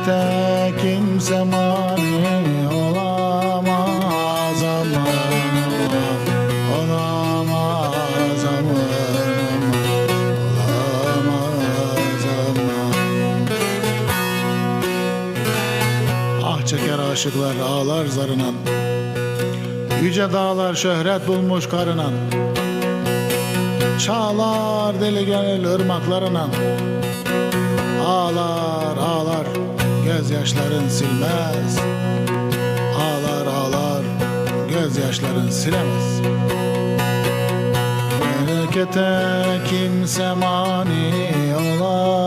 Memlekete kimse mani olamaz ama, olamaz ama, olamaz ama. Ah çeker aşıklar ağlar zarınan, yüce dağlar şöhret bulmuş karınan, çağlar deli gönül ırmaklarına, ağlar ağlar gözyaşların silmez, ağlar ağlar gözyaşların silemez. Memlekete kimse mani olamaz.